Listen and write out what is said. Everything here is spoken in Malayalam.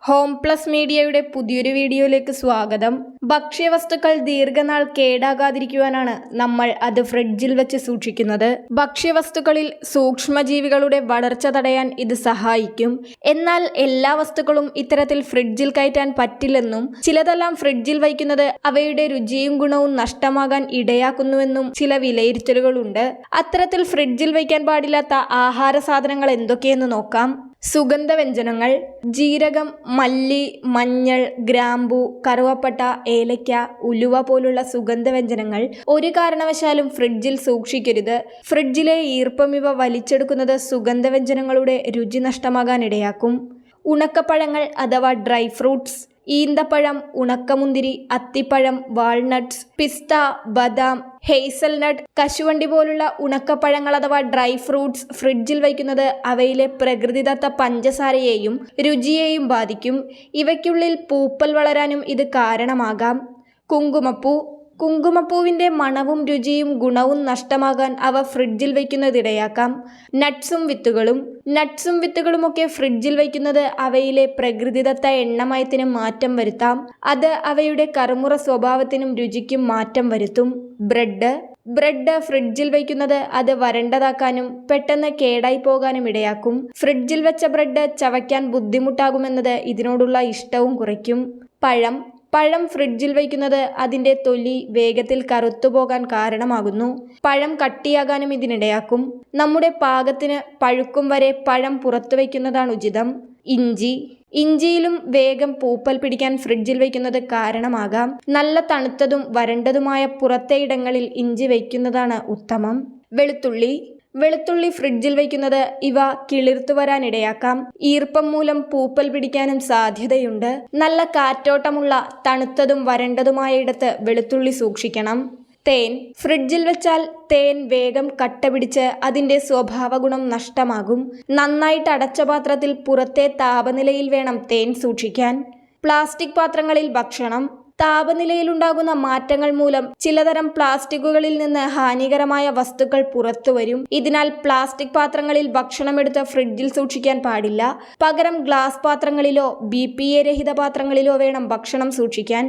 ഹോം പ്ലസ് മീഡിയയുടെ പുതിയൊരു വീഡിയോയിലേക്ക് സ്വാഗതം. ഭക്ഷ്യവസ്തുക്കൾ ദീർഘനാൾ കേടാകാതിരിക്കുവാനാണ് നമ്മൾ അത് ഫ്രിഡ്ജിൽ വെച്ച് സൂക്ഷിക്കുന്നത്. ഭക്ഷ്യവസ്തുക്കളിൽ സൂക്ഷ്മജീവികളുടെ വളർച്ച തടയാൻ ഇത് സഹായിക്കും. എന്നാൽ എല്ലാ വസ്തുക്കളും ഇത്തരത്തിൽ ഫ്രിഡ്ജിൽ കയറ്റാൻ പറ്റില്ലെന്നും ചിലതെല്ലാം ഫ്രിഡ്ജിൽ വയ്ക്കുന്നത് അവയുടെ രുചിയും ഗുണവും നഷ്ടമാകാൻ ഇടയാക്കുന്നുവെന്നും ചില വിലയിരുത്തലുകളുണ്ട്. അത്തരത്തിൽ ഫ്രിഡ്ജിൽ വയ്ക്കാൻ പാടില്ലാത്ത ആഹാര സാധനങ്ങൾ എന്തൊക്കെയെന്ന് നോക്കാം. സുഗന്ധവ്യഞ്ജനങ്ങൾ: ജീരകം, മല്ലി, മഞ്ഞൾ, ഗ്രാമ്പു, കറുവപ്പട്ട, ഏലയ്ക്ക, ഉലുവ പോലുള്ള സുഗന്ധവ്യഞ്ജനങ്ങൾ ഒരു കാരണവശാലും ഫ്രിഡ്ജിൽ സൂക്ഷിക്കരുത്. ഫ്രിഡ്ജിലെ ഈർപ്പം ഇവ വലിച്ചെടുക്കുന്നത് സുഗന്ധവ്യഞ്ജനങ്ങളുടെ രുചി നഷ്ടമാകാൻ ഇടയാക്കും. ഉണക്കപ്പഴങ്ങൾ അഥവാ ഡ്രൈ ഫ്രൂട്ട്സ്: ഈന്തപ്പഴം, ഉണക്കമുന്തിരി, അത്തിപ്പഴം, വാൾനട്ട്സ്, പിസ്ത, ബദാം, ഹേസൽനട്ട്, കശുവണ്ടി പോലുള്ള ഉണക്കപ്പഴങ്ങൾ അഥവാ ഡ്രൈ ഫ്രൂട്ട്സ് ഫ്രിഡ്ജിൽ വയ്ക്കുന്നത് അവയിലെ പ്രകൃതിദത്ത പഞ്ചസാരയെയും രുചിയെയും ബാധിക്കും. ഇവയ്ക്കുള്ളിൽ പൂപ്പൽ വളരാനും ഇത് കാരണമാകാം. കുങ്കുമപ്പൂ: കുങ്കുമപ്പൂവിൻ്റെ മണവും രുചിയും ഗുണവും നഷ്ടമാകാൻ അവ ഫ്രിഡ്ജിൽ വയ്ക്കുന്നതിടയാക്കാം. നട്ട്സും വിത്തുകളുമൊക്കെ ഫ്രിഡ്ജിൽ വയ്ക്കുന്നത് അവയിലെ പ്രകൃതിദത്ത എണ്ണമയത്തിന് മാറ്റം വരുത്താം. അത് അവയുടെ കറുമുറ സ്വഭാവത്തിനും രുചിക്കും മാറ്റം വരുത്തും. ബ്രെഡ് ഫ്രിഡ്ജിൽ വയ്ക്കുന്നത് അത് വരണ്ടതാക്കാനും പെട്ടെന്ന് കേടായി പോകാനും ഇടയാക്കും. ഫ്രിഡ്ജിൽ വെച്ച ബ്രെഡ് ചവയ്ക്കാൻ ബുദ്ധിമുട്ടാകുമെന്നത് ഇതിനോടുള്ള ഇഷ്ടവും കുറയ്ക്കും. പഴം ഫ്രിഡ്ജിൽ വയ്ക്കുന്നത് അതിൻ്റെ തൊലി വേഗത്തിൽ കറുത്തുപോകാൻ കാരണമാകുന്നു. പഴം കട്ടിയാകാനും ഇതിനിടയാക്കും. നമ്മുടെ പാകത്തിന് പഴുക്കും വരെ പഴം പുറത്തു വയ്ക്കുന്നതാണ് ഉചിതം. ഇഞ്ചിയിലും വേഗം പൂപ്പൽ പിടിക്കാൻ ഫ്രിഡ്ജിൽ വയ്ക്കുന്നത് കാരണമാകാം. നല്ല തണുത്തതും വരണ്ടതുമായ പുറത്തെ ഇടങ്ങളിൽ ഇഞ്ചി വയ്ക്കുന്നതാണ് ഉത്തമം. വെളുത്തുള്ളി ഫ്രിഡ്ജിൽ വയ്ക്കുന്നത് ഇവ കിളിർത്തു വരാനിടയാക്കാം. ഈർപ്പം മൂലം പൂപ്പൽ പിടിക്കാനും സാധ്യതയുണ്ട്. നല്ല കാറ്റോട്ടമുള്ള തണുത്തതും വരണ്ടതുമായ ഇടത്ത് വെളുത്തുള്ളി സൂക്ഷിക്കണം. തേൻ ഫ്രിഡ്ജിൽ വെച്ചാൽ തേൻ വേഗം കട്ട പിടിച്ച് അതിൻ്റെ സ്വഭാവഗുണം നഷ്ടമാകും. നന്നായിട്ട് അടച്ച പാത്രത്തിൽ പുറത്തെ താപനിലയിൽ വേണം തേൻ സൂക്ഷിക്കാൻ. പ്ലാസ്റ്റിക് പാത്രങ്ങളിൽ ഭക്ഷണം: താപനിലയിലുണ്ടാകുന്ന മാറ്റങ്ങൾ മൂലം ചിലതരം പ്ലാസ്റ്റിക്കുകളിൽ നിന്ന് ഹാനികരമായ വസ്തുക്കൾ പുറത്തുവരും. ഇതിനാൽ പ്ലാസ്റ്റിക് പാത്രങ്ങളിൽ ഭക്ഷണമെടുത്ത് ഫ്രിഡ്ജിൽ സൂക്ഷിക്കാൻ പാടില്ല. പകരം ഗ്ലാസ് പാത്രങ്ങളിലോ BPA രഹിത പാത്രങ്ങളിലോ വേണം ഭക്ഷണം സൂക്ഷിക്കാൻ.